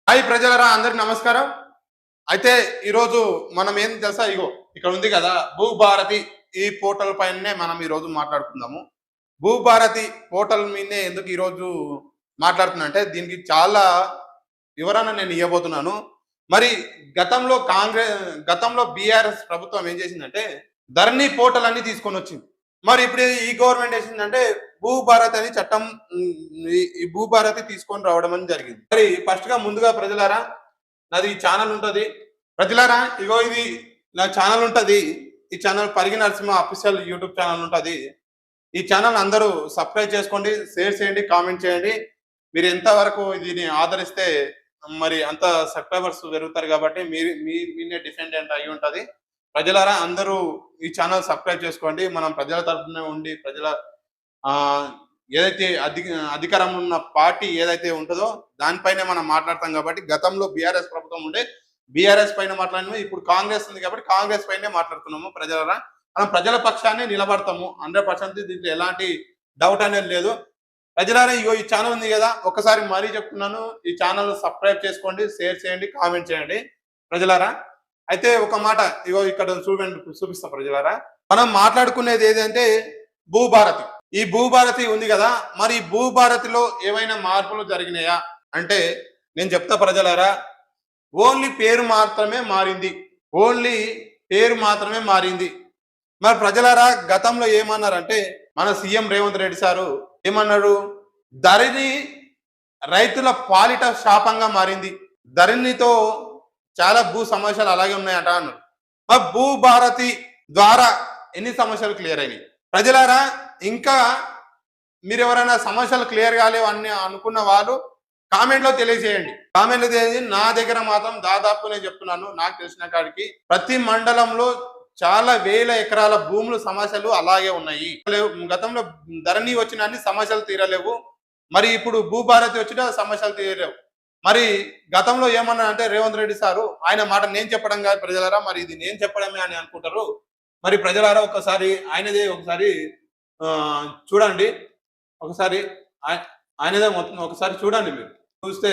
Hi ప్రజలరా, అందరికి నమస్కారం. అయితే ఈరోజు మనం ఏం తెలుసా, ఇగో ఇక్కడ ఉంది కదా భూభారతి. ఈ పోర్టల్ పైనే మనం ఈరోజు మాట్లాడుకుందాము. భూభారతి పోర్టల్ మీదనే ఎందుకు ఈరోజు మాట్లాడుతున్నా అంటే దీనికి చాలా వివరణ నేను ఇవ్వబోతున్నాను. మరి గతంలో బీఆర్ఎస్ ప్రభుత్వం ఏం చేసిందంటే ధరణి పోర్టల్ అన్ని తీసుకొని వచ్చింది. మరి ఇప్పుడు ఈ గవర్నమెంట్ చేసిందంటే భూభారతి అని చట్టం, ఈ భూభారతి తీసుకొని రావడం అని జరిగింది. మరి ఫస్ట్ గా ముందుగా ప్రజలారా, నాది ఛానల్ ఉంటది. ప్రజలారా, ఇగో ఇది నా ఛానల్ ఉంటది. ఈ channel Parigi Narasimha official YouTube channel ఉంటది. ఈ ఛానల్ అందరూ సబ్స్క్రైబ్ చేసుకోండి, షేర్ చేయండి, కామెంట్ చేయండి. మీరు ఎంత వరకు దీన్ని ఆదరిస్తే మరి అంత సబ్స్క్రైబర్స్ పెరుగుతారు కాబట్టి మీనే డిఫెండెంట్ అయి ఉంటది. ప్రజలారా, అందరూ ఈ ఛానల్ సబ్స్క్రైబ్ చేసుకోండి. మనం ప్రజల తరఫున ఉండి ప్రజల ఏదైతే అధికారంలో ఉన్న పార్టీ ఏదైతే ఉంటుందో దానిపైనే మనం మాట్లాడతాం. కాబట్టి గతంలో బీఆర్ఎస్ ప్రభుత్వం ఉండే బీఆర్ఎస్ పైన మాట్లాడినాము, ఇప్పుడు కాంగ్రెస్ ఉంది కాబట్టి కాంగ్రెస్ పైనే మాట్లాడుతున్నాము. ప్రజలరా, మనం ప్రజల పక్షాన్ని నిలబడతాము 100%. దీంట్లో ఎలాంటి డౌట్ అనేది లేదు. ప్రజలారా, ఇగో ఈ ఛానల్ ఉంది కదా, ఒకసారి మరీ చెప్తున్నాను, ఈ ఛానల్ సబ్స్క్రైబ్ చేసుకోండి, షేర్ చేయండి, కామెంట్ చేయండి. ప్రజలారా, అయితే ఒక మాట ఇగో ఇక్కడ చూపిస్తా. ప్రజలారా, మనం మాట్లాడుకునేది ఏదంటే భూభారతి. ఈ భూభారతి ఉంది కదా, మరి ఈ భూభారతిలో ఏమైనా మార్పులు జరిగినాయా అంటే నేను చెప్తా. ప్రజలారా, ఓన్లీ పేరు మాత్రమే మారింది. ఓన్లీ పేరు మాత్రమే మారింది. మరి ప్రజలారా, గతంలో ఏమన్నారంటే మన సీఎం రేవంత్ రెడ్డి సారు ఏమన్నాడు, ధరణి రైతుల పాలిట శాపంగా మారింది, ధరణితో చాలా భూ సమస్యలు అలాగే ఉన్నాయట అన్నారు. మరి భూభారతి ద్వారా ఎన్ని సమస్యలు క్లియర్ అయినాయి? ప్రజలారా, ఇంకా మీరు ఎవరైనా సమస్యలు క్లియర్ కాలేవు అని అనుకున్న వాళ్ళు కామెంట్లో తెలియజేయండి. కామెంట్లో తెలియజేసి నా దగ్గర మాత్రం దాదాపు నేను చెప్తున్నాను, నాకు తెలిసిన కాడికి ప్రతి మండలంలో చాలా వేల ఎకరాల భూములు సమస్యలు అలాగే ఉన్నాయి. గతంలో ధరణి వచ్చిన అన్ని సమస్యలు తీరలేవు, మరి ఇప్పుడు భూభారతి వచ్చిన సమస్యలు తీరలేవు. మరి గతంలో ఏమన్నా అంటే రేవంత్ రెడ్డి సారు ఆయన మాట నేను చెప్పడం కాదు ప్రజలారా, మరి ఇది నేను చెప్పడమే అని అనుకుంటారు. మరి ప్రజలారా, ఒకసారి ఆయనదే ఒకసారి చూడండి, ఒకసారి ఆయనదే మొత్తం ఒకసారి చూడండి. మీరు చూస్తే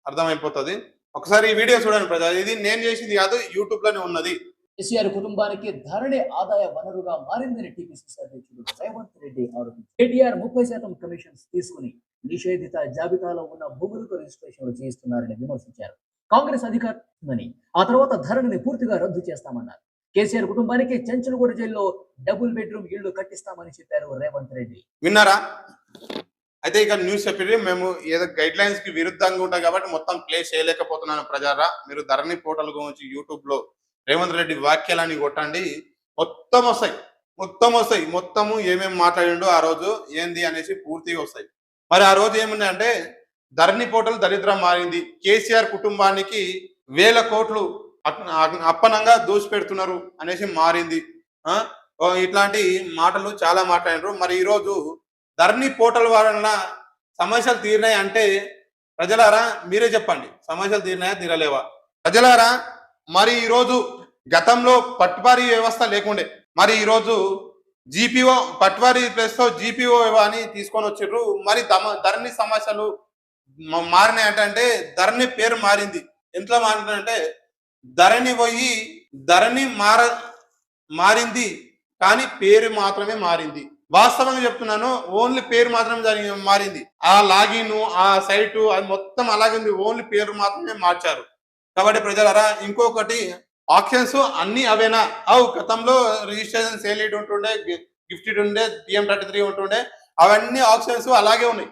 అర్థమైపోతుంది. ఒకసారి ఈ వీడియో చూడండి ప్రజలు. ఇది నేను చేసింది కాదు, యూట్యూబ్ లోనే ఉన్నది. కేసీఆర్ కుటుంబానికి ధరణి ఆదాయ వనరుగా మారిందని టీపీసీసీ అధ్యక్షుడు రేవంత్ రెడ్డి ఆరోపించారు. కేటీఆర్ 30% కమిషన్స్ తీసుకుని నిషేధిత జాబితాలో ఉన్న భూములకు రిజిస్ట్రేషన్లు చేయిస్తున్నారని విమర్శించారు. కాంగ్రెస్ అధికారమని ఆ తర్వాత ధరణిని పూర్తిగా రద్దు చేస్తామన్నారు. కేసీఆర్ కుటుంబానికి చెంచలగూడ జైల్లో డబుల్ బెడ్రూమ్ ఇళ్లు కట్టిస్తామని చెప్పారు రేవంత్ రెడ్డి. విన్నారా? అయితే ఇక న్యూస్ చెప్పి మేము ఏదో గైడ్ లైన్స్ కి విరుద్ధంగా ఉంటాం కాబట్టి మొత్తం ప్లే చేయలేకపోతున్నాను. ప్రజారా, మీరు ధరణి పోర్టల్ గురించి యూట్యూబ్ లో రేవంత్ రెడ్డి వాక్యాలని కొట్టండి, మొత్తం వస్తాయి. మొత్తము ఏమేమి మాట్లాడిండో ఆ రోజు ఏంది అనేసి పూర్తిగా వస్తాయి. మరి ఆ రోజు ఏముందంటే ధరణి పోర్టల్ దరిద్రం మారింది, కేసీఆర్ కుటుంబానికి వేల కోట్లు అప్పనంగా దోచిపెడుతున్నారు అనేసి మారింది. ఇట్లాంటి మాటలు చాలా మాట్లాడినారు. మరి ఈరోజు ధరణి పోర్టల్ వలన సమస్యలు తీరినాయి అంటే ప్రజలారా మీరే చెప్పండి, సమస్యలు తీరినాయా తీరలేవా? ప్రజలారా, మరి ఈరోజు గతంలో పట్వారీ వ్యవస్థ లేకుండే, మరి ఈరోజు జీపీఓ పట్వారీ ప్లేస్ తో జీపీఓ అని తీసుకొని వచ్చిర్రు. మరి ధరణి సమస్యలు మారినాయి అంటే ధరణి పేరు మారింది. ఎంత మారిందంటే ధరణి పోయి ధరణి మారింది కానీ పేరు మాత్రమే మారింది. వాస్తవంగా చెప్తున్నాను, ఓన్లీ పేరు మాత్రమే మారింది. ఆ లాగిన్, ఆ సైటు అది మొత్తం అలాగే ఉంది, ఓన్లీ పేరు మాత్రమే మార్చారు. కాబట్టి ప్రజలారా, ఇంకొకటి ఆప్షన్స్ అన్ని అవేనా? గతంలో రిజిస్ట్రేషన్ సేల్ లీడ్ ఉంటుండే, గిఫ్టెడ్ ఉండే, TM33 ఉంటుండే, అవన్నీ ఆప్షన్స్ అలాగే ఉన్నాయి.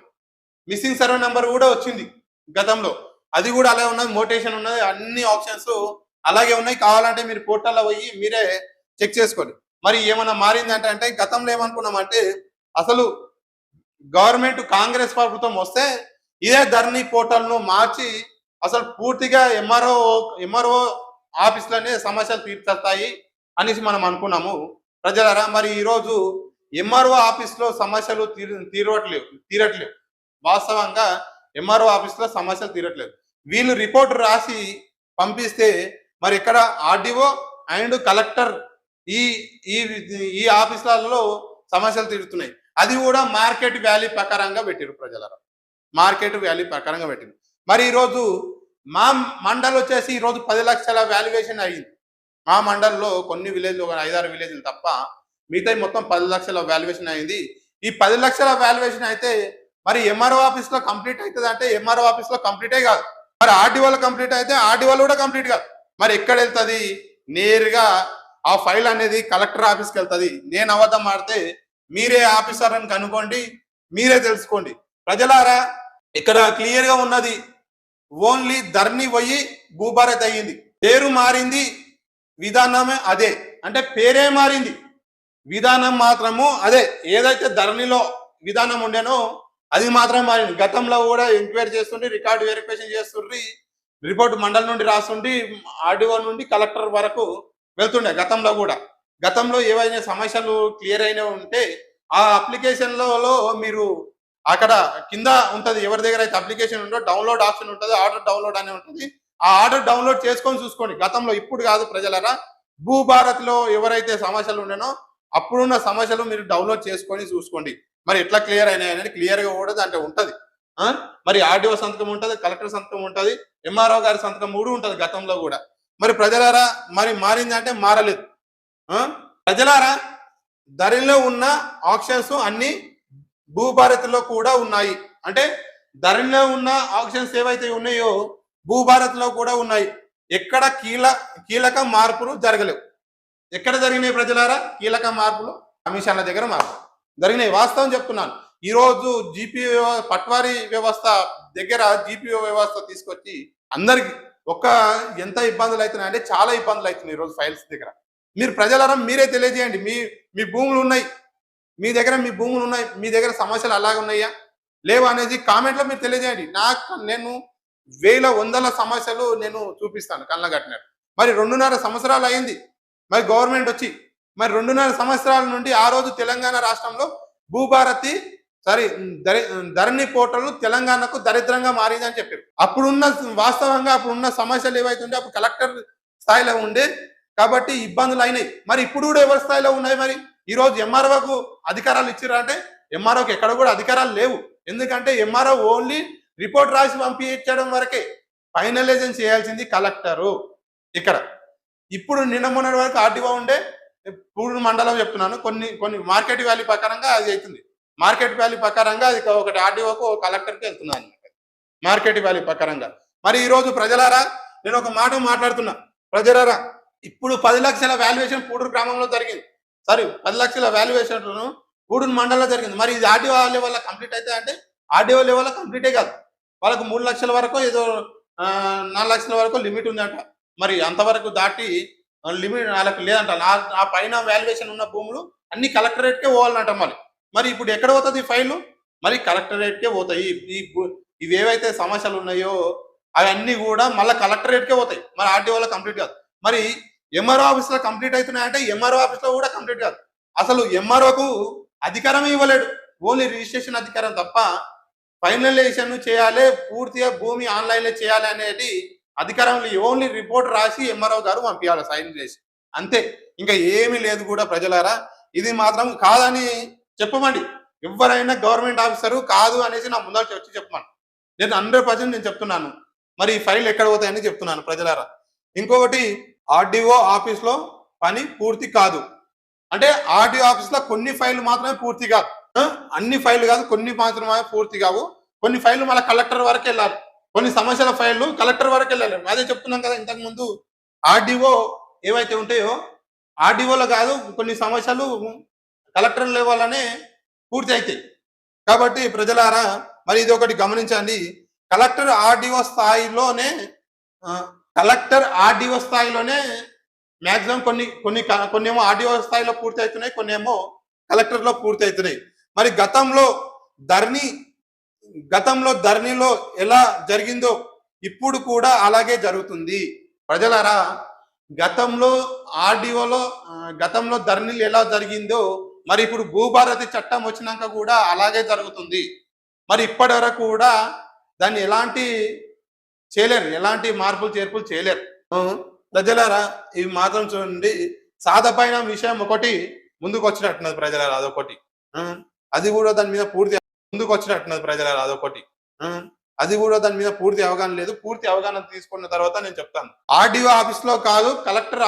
మిస్సింగ్ సర్వే నెంబర్ కూడా వచ్చింది గతంలో, అది కూడా అలాగే ఉన్నది. మోటేషన్ ఉన్నది, అన్ని ఆప్షన్స్ అలాగే ఉన్నాయి. కావాలంటే మీరు పోర్టల్లో పోయి మీరే చెక్ చేసుకోండి. మరి ఏమైనా మారిందంటే అంటే గతంలో ఏమనుకున్నామంటే అసలు గవర్నమెంట్ కాంగ్రెస్ ప్రభుత్వం వస్తే ఇదే ధరణి పోర్టల్ను మార్చి అసలు పూర్తిగా ఎంఆర్ఓ ఆఫీసులనే సమస్యలు తీర్చేస్తాయి అనేసి మనం అనుకున్నాము. ప్రజలారా, మరి ఈరోజు ఎంఆర్ఓ ఆఫీస్లో సమస్యలు తీరట్లేవు. వాస్తవంగా ఎంఆర్ఓ ఆఫీస్లో సమస్యలు తీరట్లేదు. వీళ్ళు రిపోర్ట్ రాసి పంపిస్తే మరి ఇక్కడ ఆర్డీఓ అండ్ కలెక్టర్ ఈ ఆఫీసులలో సమస్యలు తీరుతున్నాయి. అది కూడా మార్కెట్ వాల్యూ ప్రకారంగా పెట్టారు. ప్రజలారా, మార్కెట్ వాల్యూ ప్రకారంగా పెట్టింది. మరి ఈరోజు మా మండల్ వచ్చేసి ఈరోజు 10 లక్షల వాల్యుయేషన్ అయ్యింది. మా మండల్లో కొన్ని విలేజ్లు, ఒక 5-6 విలేజ్లు తప్ప మిగతా మొత్తం 10 లక్షల వాల్యుయేషన్ అయింది. ఈ 10 లక్షల వాల్యుయేషన్ అయితే మరి ఎంఆర్ఓ ఆఫీస్ లో కంప్లీట్ అవుతుంది అంటే ఎంఆర్ఓ ఆఫీస్ లో కంప్లీటే కాదు. మరి ఆర్డీఓలో కంప్లీట్ అయితే ఆర్డీఓలో కూడా కంప్లీట్ కాదు. మరి ఎక్కడ వెళ్తుంది? నేరుగా ఆ ఫైల్ అనేది కలెక్టర్ ఆఫీస్కి వెళ్తుంది. నేను అబద్ధం ఆడితే మీరే ఆఫీసర్ అని కనుక్కోండి, మీరే తెలుసుకోండి. ప్రజలారా, ఇక్కడ క్లియర్ గా ఉన్నది. ఓన్లీ ధరణి పోయి భూభారత్ అయ్యింది. పేరు మారింది, విధానమే అదే. అంటే పేరే మారింది, విధానం మాత్రము అదే. ఏదైతే ధరణిలో విధానం ఉండేనో అది మాత్రం మారింది. గతంలో కూడా ఎంక్వైరీ చేస్తుండ్రి, రికార్డు వెరిఫికేషన్ చేస్తుండ్రి, రిపోర్ట్ మండలి నుండి రాస్తుండి, ఆర్డీఓ నుండి కలెక్టర్ వరకు వెళ్తుండే. గతంలో ఏవైనా సమస్యలు క్లియర్ అయినా ఉంటే ఆ అప్లికేషన్లలో మీరు అక్కడ కింద ఉంటది, ఎవరి దగ్గర అయితే అప్లికేషన్ ఉందో డౌన్లోడ్ ఆప్షన్ ఉంటుంది, ఆర్డర్ డౌన్లోడ్ అనే ఉంటుంది. ఆ ఆర్డర్ డౌన్లోడ్ చేసుకొని చూసుకోండి. గతంలో, ఇప్పుడు కాదు ప్రజలరా. భూభారత్ లో ఎవరైతే సమస్యలు ఉండేనో అప్పుడున్న సమస్యలు మీరు డౌన్లోడ్ చేసుకొని చూసుకోండి. మరి ఎట్లా క్లియర్ అయినాయి అనేది క్లియర్ గా కూడా అంటే ఉంటది. మరి ఆర్డీఓ సంతకం ఉంటుంది, కలెక్టర్ సంతకం ఉంటుంది, ఎంఆర్ఓ గారి సంతకం 3 ఉంటుంది గతంలో కూడా. మరి ప్రజలారా, మరి మారిందంటే మారలేదు. ప్రజలారా, ధరణిలో ఉన్న ఆప్షన్స్ అన్ని భూభారత్ లో కూడా ఉన్నాయి. అంటే ధరణిలో ఉన్న ఆప్షన్స్ ఏవైతే ఉన్నాయో భూభారత్ లో కూడా ఉన్నాయి. ఎక్కడ కీలక మార్పులు జరగలేవు. ఎక్కడ జరిగినాయి ప్రజలారా కీలక మార్పులు? కమిషన్ల దగ్గర మార్పు జరిగినాయి. వాస్తవం చెప్తున్నాను. ఈ రోజు జీపీఓ పట్వారీ వ్యవస్థ దగ్గర జీపీఓ వ్యవస్థ తీసుకొచ్చి అందరికి ఎంత ఇబ్బందులు అవుతున్నాయి అంటే చాలా ఇబ్బందులు అవుతున్నాయి ఈ రోజు ఫైల్స్ దగ్గర. మీరు ప్రజలారా మీరే తెలియజేయండి. మీ భూములు ఉన్నాయి, మీ దగ్గర సమస్యలు అలాగే ఉన్నాయా లేవా అనేది కామెంట్లో మీరు తెలియజేయండి. నేను వందల సమస్యలు నేను చూపిస్తాను కళ్ళగట్టినట్టు. మరి 2.5 సంవత్సరాలు అయింది మరి గవర్నమెంట్ వచ్చి. మరి 2.5 సంవత్సరాల నుండి ఆ రోజు తెలంగాణ రాష్ట్రంలో భూభారతి ధరణి పోర్టల్ తెలంగాణకు దరిద్రంగా మారిందని చెప్పారు. వాస్తవంగా అప్పుడున్న సమస్యలు ఏవైతే ఉంటే అప్పుడు కలెక్టర్ స్థాయిలో ఉండే కాబట్టి ఇబ్బందులు అయినాయి. మరి ఇప్పుడు కూడా ఎవరి స్థాయిలో ఉన్నాయి? మరి ఈ రోజు ఎంఆర్ఓకు అధికారాలు ఇచ్చిరా అంటే ఎంఆర్ఓకి ఎక్కడ కూడా అధికారాలు లేవు. ఎందుకంటే ఎంఆర్ఓ ఓన్లీ రిపోర్ట్ రాసి పంపించడం వరకే, ఫైనలైజేషన్ చేయాల్సింది కలెక్టరు. ఇక్కడ ఇప్పుడు నిన్న మొన్నటి వరకు ఆర్టీఓ ఉండే. పూర్ణ మండలం చెప్తున్నాను, కొన్ని మార్కెట్ వాల్యూ ప్రకారంగా అది అవుతుంది. మార్కెట్ వాల్యూ ప్రకారంగా అది ఒకటి ఆర్టీఓకు కలెక్టర్కి వెళ్తున్నాను మార్కెట్ వాల్యూ ప్రకారంగా. మరి ఈ రోజు ప్రజలారా, నేను ఒక మాట మాట్లాడుతున్నా. ప్రజలారా, ఇప్పుడు 10 లక్షల వాల్యుయేషన్ పూడూరు గ్రామంలో జరిగింది. 10 లక్షల వాల్యుయేషన్ పూడూరు మండలంలో జరిగింది. మరి ఇది ఆర్డీఓ లెవెల్లో కంప్లీట్ అయితే అంటే ఆర్డీఓ లెవెల్లో కంప్లీటే కాదు. వాళ్ళకు 3 లక్షల వరకు ఏదో 4 లక్షల వరకు లిమిట్ ఉందంట. మరి అంతవరకు దాటి లిమిట్ వాళ్ళకి లేదంట. ఆ పైన వాల్యుయేషన్ ఉన్న భూములు అన్ని కలెక్టరేట్కే పోవాలంట. మరి ఇప్పుడు ఎక్కడ పోతుంది ఈ ఫైల్? మరి కలెక్టరేట్కే పోతాయి. ఇవి ఏవైతే సమస్యలు ఉన్నాయో అవన్నీ కూడా మళ్ళీ కలెక్టరేట్కే పోతాయి. మరి ఆర్డీఓలో కంప్లీట్ కాదు. మరి ఎంఆర్ఓ ఆఫీస్ లో కంప్లీట్ అవుతున్నాయంటే ఎంఆర్ఓ ఆఫీస్ లో కూడా కంప్లీట్ కాదు. అసలు ఎంఆర్ఓకు అధికారం ఇవ్వలేడు, ఓన్లీ రిజిస్ట్రేషన్ అధికారం తప్ప ఫైనలైజేషన్ చేయాలి, పూర్తిగా భూమి ఆన్లైన్ లో చేయాలి అనేది అధికారం ఓన్లీ రిపోర్ట్ రాసి ఎంఆర్ఓ గారు పంపించాలి సైన్ చేసి, అంతే. ఇంకా ఏమీ లేదు కూడా ప్రజలారా. ఇది మాత్రం కాదని చెప్పమండి. ఎవరైనా గవర్నమెంట్ ఆఫీసరు కాదు అనేసి నా ముందర వచ్చి చెప్పమని నేను 100% నేను చెప్తున్నాను. మరి ఈ ఫైల్ ఎక్కడ పోతాయని చెప్తున్నాను ప్రజలారా. ఇంకొకటి, ఆర్డీఓ ఆఫీస్ లో పని పూర్తి కాదు అంటే ఆర్డీఓ ఆఫీస్ లో కొన్ని ఫైళ్లు మాత్రమే పూర్తి కాదు. అన్ని ఫైళ్లు కాదు, కొన్ని మాత్రమే పూర్తి కావు. కొన్ని ఫైళ్లు మళ్ళీ కలెక్టర్ వరకు వెళ్ళాలి. కొన్ని సమస్యల ఫైళ్లు కలెక్టర్ వరకు వెళ్ళాలి. అదే చెప్తున్నాం కదా ఇంతకు ముందు. ఆర్డీఓ ఏవైతే ఉంటాయో ఆర్డీఓలో కాదు, కొన్ని సమస్యలు కలెక్టర్ లెవెల్లోనే పూర్తి అవుతాయి. కాబట్టి ప్రజలారా, మరి ఇది ఒకటి గమనించండి. కలెక్టర్ ఆర్డీఓ స్థాయిలోనే మ్యాక్సిమం కొన్ని ఏమో ఆర్డీఓ స్థాయిలో పూర్తి అవుతున్నాయి, కొన్ని ఏమో కలెక్టర్ లో పూర్తి అవుతున్నాయి. మరి గతంలో ధరణిలో ఎలా జరిగిందో ఇప్పుడు కూడా అలాగే జరుగుతుంది ప్రజలారా. గతంలో ధరణిలో ఎలా జరిగిందో మరి ఇప్పుడు భూభారతి చట్టం వచ్చినాక కూడా అలాగే జరుగుతుంది. మరి ఇప్పటి వరకు కూడా దాన్ని ఎలాంటి మార్పులు చేర్పులు చేయలేరు. ప్రజలారా, ఇవి మాత్రం చూడండి. సాధపైన విషయం ఒకటి ముందుకు వచ్చినట్టున్నది ప్రజలారా, అదొకటి. అది కూడా దాని మీద పూర్తి ముందుకు వచ్చినట్టున్నది ప్రజలారా, అదొకటి. అది కూడా దాని మీద పూర్తి అవగాహన లేదు. పూర్తి అవగాహన తీసుకున్న తర్వాత నేను చెప్తాను. ఆర్డీఓ ఆఫీస్ లో కాదు, కలెక్టర్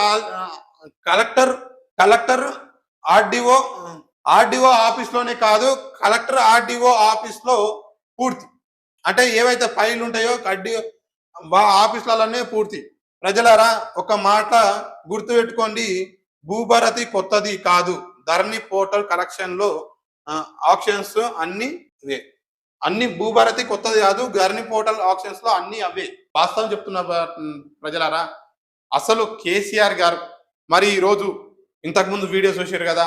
ఆర్డీఓ ఆఫీస్ లోనే కాదు, కలెక్టర్ ఆర్డీఓ ఆఫీస్ లో పూర్తి. అంటే ఏవైతే ఫైల్ ఉంటాయో ఆఫీసులలోనే పూర్తి. ప్రజలారా ఒక మాట గుర్తుపెట్టుకోండి, భూభారతి కొత్తది కాదు. ధరణి పోర్టల్ కలెక్షన్ లో ఆప్షన్స్ అన్ని భూభారతి కొత్తది కాదు. ధరణి పోర్టల్ ఆప్షన్స్ లో అన్ని అవే. వాస్తవం చెప్తున్న ప్రజలారా, అసలు కేసీఆర్ గారు మరి ఈ రోజు ఇంతకుముందు వీడియో చూశారు కదా,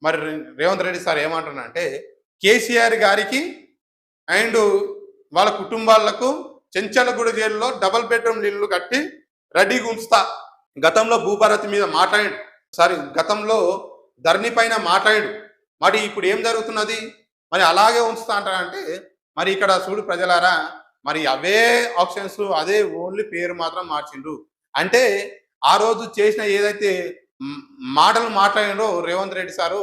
మరి రేవంత్ రెడ్డి సార్ ఏమంటున్నారంటే కేసీఆర్ గారికి అండ్ వాళ్ళ కుటుంబాలకు చెంచలగూడ జైలులో డబుల్ బెడ్రూమ్ ఇల్లు కట్టి రెడీగా ఉంచుతా. గతంలో భూభారతి మీద గతంలో ధరణి పైన మాట్లాడాడు. మరి ఇప్పుడు ఏం జరుగుతున్నది? మరి అలాగే ఉంచుతా అంటారంటే మరి ఇక్కడ చూడు ప్రజలారా, మరి అవే ఆప్షన్స్, అదే ఓన్లీ పేరు మాత్రం మార్చిండ్రు. అంటే ఆ రోజు చేసిన ఏదైతే మాటలు మాట్లాడినో రేవంత్ రెడ్డి సారు,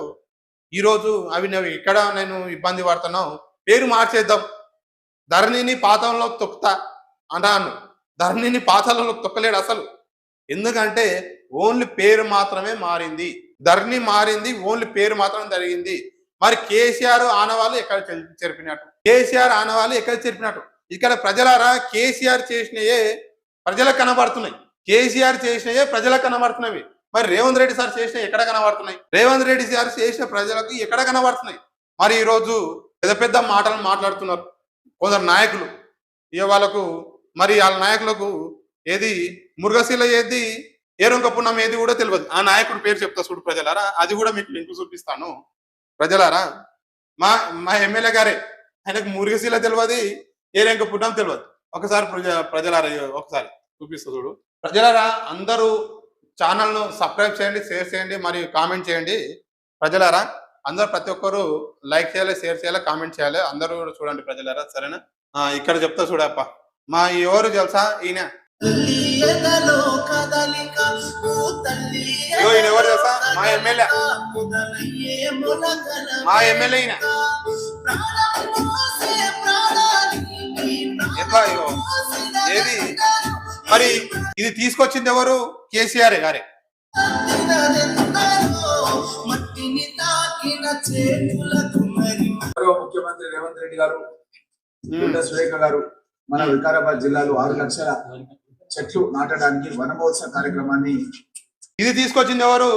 ఈరోజు అవి ఇక్కడ నేను ఇబ్బంది పడుతున్నావు, పేరు మార్చేద్దాం, ధరణిని పాతాళంలో తొక్కుతా అన్నాను. ధరణిని పాతాళంలో తొక్కలేడు అసలు. ఎందుకంటే ఓన్లీ పేరు మాత్రమే మారింది. ధరణి మారింది, ఓన్లీ పేరు మాత్రం జరిగింది. మరి కేసీఆర్ ఆనవాళ్ళు ఎక్కడ చెరిపినట్టు? ఇక్కడ ప్రజలారా, కేసీఆర్ చేసినయే ప్రజలకు కనబడుతున్నాయి. మరి రేవంత్ రెడ్డి సార్ చేసిన ఎక్కడ కనబడుతున్నాయి? రేవంత్ రెడ్డి సార్ చేసిన ప్రజలకు ఎక్కడ కనబడుతున్నాయి? మరి ఈరోజు పెద్ద పెద్ద మాటలు మాట్లాడుతున్నారు కొందరు నాయకులు. వాళ్ళ నాయకులకు ఏది మురుగశీల ఏది ఏరొంక పుణ్యం ఏది కూడా తెలియదు. ఆ నాయకుడు పేరు చెప్తా చూడు ప్రజలారా, అది కూడా మీకు లింక్ చూపిస్తాను ప్రజలారా. మా ఎమ్మెల్యే గారే, ఆయనకు మురుగశీల తెలియదు, ఏరొంక పుణ్యం తెలియదు. ఒకసారి ప్రజలారా ఒకసారి చూపిస్తా చూడు ప్రజలారా. అందరూ ఛానల్ను సబ్స్క్రైబ్ చేయండి, షేర్ చేయండి, మరియు కామెంట్ చేయండి ప్రజలారా. అందరూ ప్రతి ఒక్కరు లైక్ చేయాలి, షేర్ చేయాలి, కామెంట్ చేయాలి. అందరూ కూడా చూడండి ప్రజలారా, సరేనా? ఇక్కడ చెప్తా చూడప్ప. మా ఎవరు తెలుసా? ఈయన ఎవరు తెలుసా? మా ఎమ్మెల్యే ఈయన. ఎట్లా ఏది మరి ఇది తీసుకొచ్చింది ఎవరు? కేసీఆర్ గారే. ముఖ్యమంత్రి రేవంత్ రెడ్డి గారు, సురేఖ గారు మన వికారాబాద్ జిల్లాలో 6 లక్షల చెట్లు నాటడానికి వన మహోత్సవ కార్యక్రమాన్ని ఇది తీసుకొచ్చింది ఎవరు?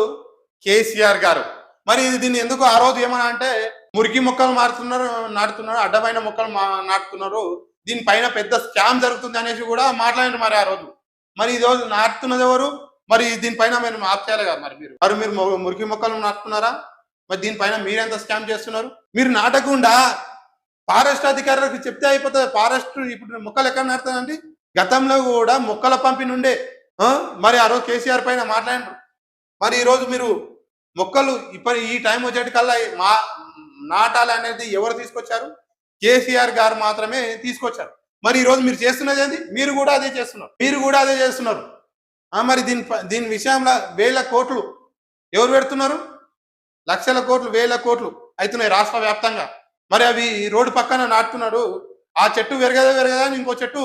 కేసీఆర్ గారు. మరి దీన్ని ఎందుకు ఆ రోజు ఏమన్నా అంటే మురికి మొక్కలు నాటుతున్నారు, అడ్డమైన మొక్కలు నాటుతున్నారు, దీనిపైన పెద్ద స్కామ్ జరుగుతుంది అనేసి కూడా మాట్లాడండి మరి ఆ రోజు. మరి ఈ రోజు నాటుతున్నది ఎవరు? మరి దీనిపైన మీరు ఆప్ చేయాలి కదా. మీరు మురికి మొక్కలు నాటుతున్నారా? మరి దీనిపైన మీరెంత స్కామ్ చేస్తున్నారు? మీరు నాటకుండా ఫారెస్ట్ అధికారులకు చెప్తే అయిపోతుంది. ఫారెస్ట్ ఇప్పుడు మొక్కలు ఎక్కడ నాటుతారండి? గతంలో కూడా మొక్కల పంపిణీ ఉండే. మరి ఆ రోజు కేసీఆర్ పైన మాట్లాడినారు. మరి ఈరోజు మీరు మొక్కలు ఈ టైం వచ్చేటికల్లా నాటాలి అనేది ఎవరు తీసుకొచ్చారు? కేసీఆర్ గారు మాత్రమే తీసుకొచ్చారు. మరి ఈరోజు మీరు చేస్తున్నది ఏంది? మీరు కూడా అదే చేస్తున్నారు. మరి దీని విషయంలో 1000 కోట్లు ఎవరు పెడుతున్నారు? లక్షల కోట్లు, 1000 కోట్లు అవుతున్నాయి రాష్ట్ర వ్యాప్తంగా. మరి అవి రోడ్డు పక్కన నాటుతున్నాడు. ఆ చెట్టు పెరగదా అని ఇంకో చెట్టు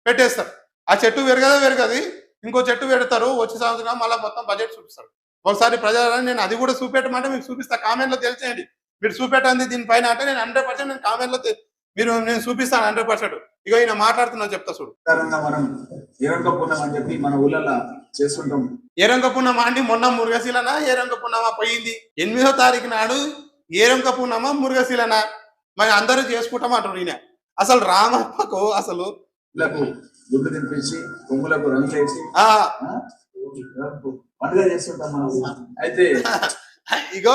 పెట్టేస్తారు. ఆ చెట్టు పెరగది ఇంకో చెట్టు పెడతారు. వచ్చే సంవత్సరం మళ్ళీ మొత్తం బడ్జెట్ చూపిస్తారు. ఒకసారి ప్రజలను నేను అది కూడా చూపెట్టమంటే మీకు చూపిస్తా. కామెంట్లో తెలిసేయండి. మీరు చూపెట్టండి దీనిపైన అంటే నేను 100% నేను కామెంట్లో నేను చూపిస్తాను 100%. ఇక ఈయన మాట్లాడుతున్నా చెప్తా చూడు. మనం ఏరంక పుణ్యం అని చెప్పి మన ఊళ్ళలో చేస్తుంటాం. ఏరంక పుణ్యమా అండి? మొన్న మురుగశీలనా ఏరంక పుణ్యమా పోయింది? 8వ తారీఖు నాడు ఏరంక పుణ్యమా మురుగశీలనా? మరి అందరూ చేసుకుంటాం అంటారు ఈయన. అసలు రామప్పకు అసలు గుడ్డు తినిపించి కొమ్ములకు రంగు వేసి పండుగ చేస్తుంటాం మనం. అయితే ఇగో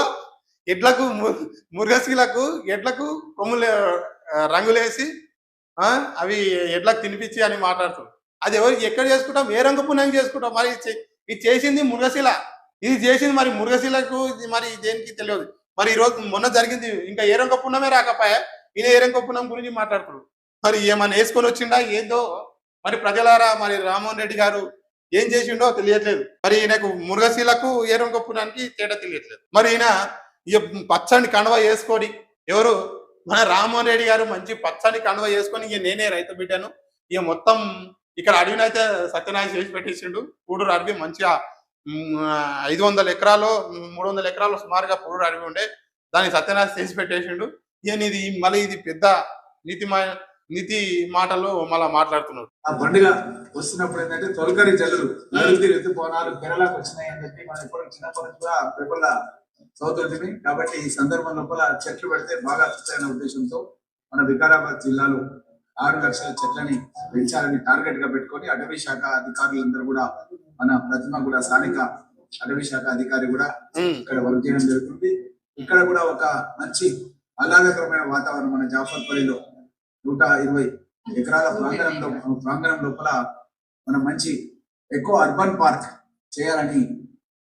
ఎడ్లకు మురుగశీలకు ఎడ్లకు కొమ్ములు రంగులేసి అవి ఎడ్లకు తినిపించి అని మాట్లాడుతారు. అది ఎవరు ఎక్కడ చేసుకుంటాం? ఏ రంగు పుణ్యం చేసుకుంటాం? మరి ఇది చేసింది మురుగశీల, ఇది చేసింది మరి మురుగశీలకు, ఇది మరి దేనికి తెలియదు. మరి ఈరోజు మొన్న జరిగింది ఇంకా ఏ రంగు పుణ్యమే రాకపోయా, ఈయన ఏ రంగు పుణ్యం గురించి మాట్లాడుతాడు. మరి ఏమన్నా వేసుకొని వచ్చిండా ఏందో? మరి ప్రజలారా, మరి రామ్మోహన్ రెడ్డి గారు ఏం చేసిండో తెలియట్లేదు. మరి ఈయనకు మురుగశీలకు ఏ రంగు పుణ్యానికి తేడా తెలియట్లేదు. మరి ఈయన పచ్చని కండవ వేసుకొని ఎవరు మన రామ్మోహన్ రెడ్డి గారు మంచి పచ్చని కండువ చేసుకొని ఇక నేనే రైతు బిడ్డను ఇక మొత్తం ఇక్కడ అడవినైతే సత్యనారాయణ చేసి పెట్టేసిండు. పూడూరు అడవి మంచిగా 500 ఎకరాలు 300 ఎకరాలు సుమారుగా పూడూరు అడవి ఉండే దాన్ని సత్యనారాయణ చేసి పెట్టేసిండు. ఇక ఇది మళ్ళీ ఇది పెద్ద నీతి మాటలు మళ్ళీ మాట్లాడుతున్నారు. ఆ పండుగ వస్తున్నప్పుడు ఏంటంటే తొలకరి జల్లులు నలుగురి ఋతుపవనాలు కేరళకు వచ్చినాయి అని చెప్పి మనం ఇప్పుడు చిన్నప్పటి నుంచి కూడా పేపర్ల చదువుతుంటుంది. కాబట్టి ఈ సందర్భం లోపల చెట్లు పెడితే బాగా వస్తాయన్న ఉద్దేశంతో మన వికారాబాద్ జిల్లాలో 6 లక్షల చెట్లని పెంచాలని టార్గెట్ గా పెట్టుకొని అటవీ శాఖ అధికారులందరూ కూడా మన ప్రతిమ కూడా స్థానిక అటవీ శాఖ అధికారి కూడా ఇక్కడ వర్క్ చేయడం జరుగుతుంది. ఇక్కడ కూడా ఒక మంచి ఆహ్లాదకరమైన వాతావరణం మన జాఫర్పల్లిలో 120 ఎకరాల ప్రాంగణం లోపల మనం మంచి ఎక్కువ అర్బన్ పార్క్ చేయాలని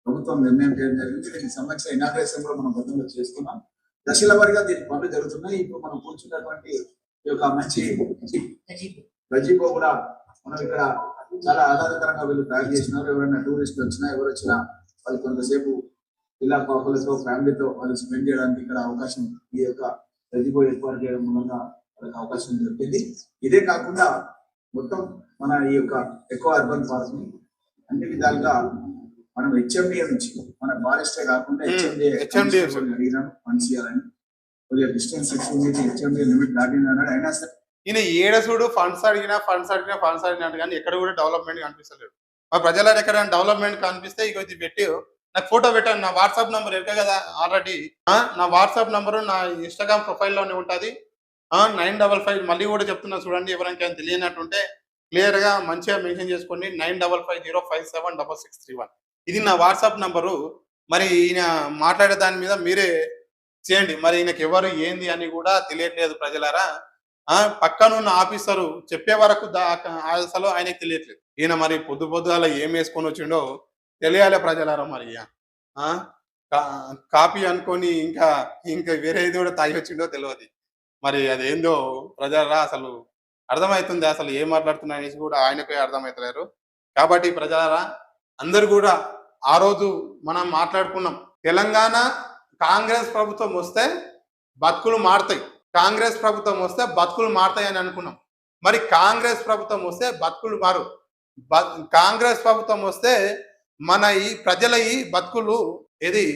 ప్రభుత్వం నిర్ణయం చేయడం జరిగింది. దీనికి సంబంధించిన ఇనాగ్రేషన్ కూడా మనం గతంలో చేసుకున్నాం. దశల వారీగా దీని పనులు జరుగుతున్నాయి. ఇప్పుడు మనం కూర్చున్నటువంటి ఈ యొక్క మంచి గజీబో కూడా మనం ఇక్కడ చాలా ఆహ్లాదకరంగా వీళ్ళు తయారు చేసినారు. ఎవరైనా టూరిస్ట్ వచ్చినా ఎవరు వచ్చినా వాళ్ళు కొంతసేపు ఇలా పాపలతో ఫ్యామిలీతో వాళ్ళు స్పెండ్ చేయడానికి ఇక్కడ అవకాశం ఈ యొక్క గజీబో ఏర్పాటు చేయడం మూలంగా వాళ్ళకి అవకాశం దొరికింది. ఇదే కాకుండా మొత్తం మన ఈ యొక్క ఎక్కువ అర్బన్ పార్క్ ని అన్ని విధాలుగా మనం హెచ్ఎండిఏ నుంచి మన ఫారెస్టే కాకుండా హెచ్ఎండిఏ అడిగినాం ఫండ్స్ ఇవ్వాలని. కొద్దిగా డిస్టెన్స్ హెచ్ఎండిఏ లిమిట్ దాటింది అన్నాడు. అయినా సరే ఈయన ఏడసుడు ఫండ్స్ అడిగినా కానీ ఎక్కడ కూడా డెవలప్మెంట్ కనిపిస్తలేదు. మా ప్రజల ఎక్కడ డెవలప్మెంట్ కనిపిస్తే ఇక ఇది పెట్టి నాకు ఫోటో పెట్టాను. నా వాట్సాప్ నంబర్ ఎక్క కదా ఆల్రెడీ నా వాట్సాప్ నంబరు నా ఇన్స్టాగ్రామ్ ప్రొఫైల్లోనే ఉంటుంది. 955 మళ్ళీ కూడా చెప్తున్నా చూడండి. ఎవరికైనా తెలియనట్టుంటే క్లియర్ గా మంచిగా మెన్షన్ చేసుకోండి. 9550576631 ఇది నా వాట్సాప్ నంబరు. మరి ఈయన మాట్లాడే దాని మీద మీరే చేయండి. మరి ఈయనకి ఎవరు ఏంది అని కూడా తెలియట్లేదు ప్రజలారా. పక్కనున్న ఆఫీసరు చెప్పే వరకు అసలు ఆయనకి తెలియట్లేదు. ఈయన మరి పొద్దు అలా ఏం వేసుకొని వచ్చిండో తెలియాలి ప్రజలారా. మరి కాపీ అనుకొని ఇంకా వేరే ఏది కూడా తాగి వచ్చిండో తెలియదు. మరి అదేందో ప్రజలారా అసలు అర్థమవుతుంది అసలు ఏం మాట్లాడుతున్నా అనేసి కూడా ఆయనకే అర్థమవుతలేరు. కాబట్టి ప్రజలారా అందరు కూడా ఆ రోజు మనం మాట్లాడుకున్నాం, తెలంగాణ కాంగ్రెస్ ప్రభుత్వం వస్తే బతుకులు మారుతాయి, కాంగ్రెస్ ప్రభుత్వం వస్తే బతుకులు మారుతాయి అని అనుకున్నాం. మరి కాంగ్రెస్ ప్రభుత్వం వస్తే బతుకులు మారు, కాంగ్రెస్ ప్రభుత్వం వస్తే మన ఈ ప్రజల ఈ బతుకులు ఏది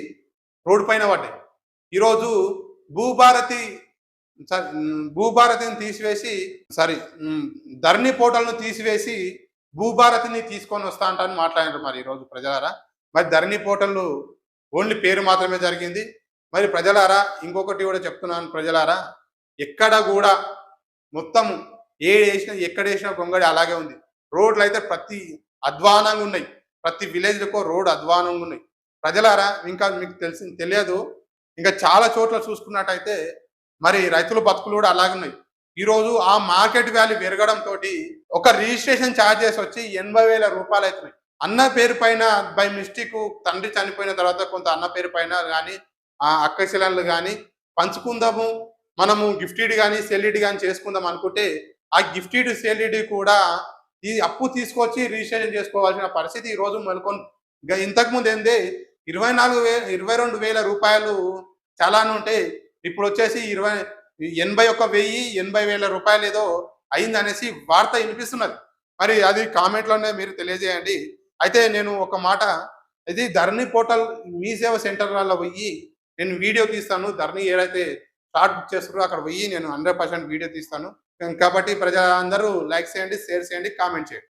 రోడ్డు పైన పడ్డాయి. ఈరోజు భూభారతిని తీసివేసి ధరణి పోర్టల్ను తీసివేసి భూభారతిని తీసుకొని వస్తా అంటారని మాట్లాడారు. మరి ఈరోజు ప్రజలారా మరి ధరణి పోర్టల్ ఓన్లీ పేరు మాత్రమే జరిగింది. మరి ప్రజలారా ఇంకొకటి కూడా చెప్తున్నాను ప్రజలారా, ఎక్కడ కూడా మొత్తం ఎక్కడ వేసినా గొంగడి అలాగే ఉంది. రోడ్లు అయితే ప్రతి అధ్వానంగా ఉన్నాయి, ప్రతి విలేజ్లకో రోడ్ అధ్వానంగా ఉన్నాయి. ప్రజలారా ఇంకా మీకు తెలియదు, ఇంకా చాలా చోట్ల చూసుకున్నట్టయితే మరి రైతుల బతుకులు కూడా అలాగే ఉన్నాయి. ఈరోజు ఆ మార్కెట్ వాల్యూ పెరగడంతో ఒక రిజిస్ట్రేషన్ ఛార్జెస్ వచ్చి 80,000 రూపాయలు అవుతున్నాయి. అన్న పేరు పైన బై మిస్టేక్ తండ్రి చనిపోయిన తర్వాత కొంత అన్న పేరు పైన కానీ ఆ అక్కశిలన్లు కానీ పంచుకుందాము, మనము గిఫ్టెడ్ కానీ సెల్లిడ్ కానీ చేసుకుందాం అనుకుంటే ఆ గిఫ్టెడ్ సెల్లిడ్ కూడా ఈ అప్పు తీసుకొచ్చి రిజిస్ట్రేషన్ చేసుకోవాల్సిన పరిస్థితి ఈరోజు మెలుకొని. ఇంతకుముందు ఏంది 22,000 రూపాయలు చలాన్ ఉంటే ఇప్పుడు వచ్చేసి 81,000 రూపాయలు ఏదో అయింది అనేసి వార్త వినిపిస్తున్నది. మరి అది కామెంట్లోనే మీరు తెలియజేయండి. అయితే నేను ఒక మాట, ఇది ధరణి పోర్టల్ మీ సేవ సెంటర్లలో పోయి నేను వీడియో తీస్తాను. ధరణి ఏదైతే స్టార్ట్ బుక్ చేస్తారో అక్కడ పోయి నేను 100% వీడియో తీస్తాను. కాబట్టి ప్రజలందరూ లైక్ చేయండి, షేర్ చేయండి, కామెంట్ చేయండి.